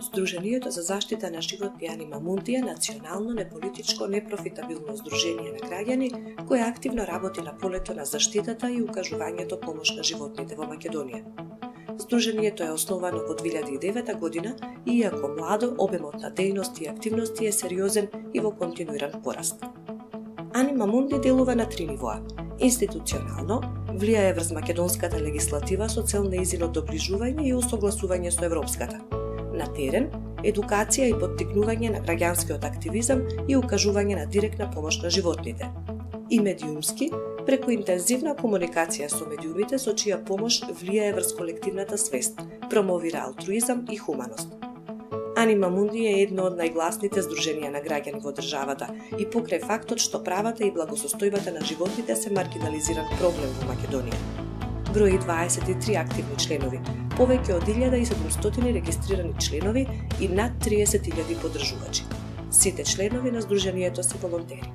Сдруженијето за заштита на животни Анима Мундија е национално, неполитичко, непрофитабилно здружение на граѓани кое активно работи на полето на заштитата и укажувањето помош на животните во Македонија. Сдруженијето е основано во 2009 година и иако младо, обемот на дејности и активности е сериозен и во континуиран пораст. Анима Мунди делува на 3 нивоа. Институционално, влијае врз македонската легислатива со цел нејзино доближување и усогласување со европската. На терен, едукација и поттикнување на граѓанскиот активизам и укажување на директна помош на животните. И медиумски, преку интензивна комуникација со медиумите со чија помош влијае врз колективната свест, промовира алтруизам и хуманост. Анима Мунди е едно од најгласните здруженија на граѓани во државата и покрај фактот што правата и благосостојбата на животните се маргинализиран проблем во Македонија. Брои 23 активни членови, повеќе од 1700 регистрирани членови и над 30.000 поддржувачи. Сите членови на здруженијето се волонтери.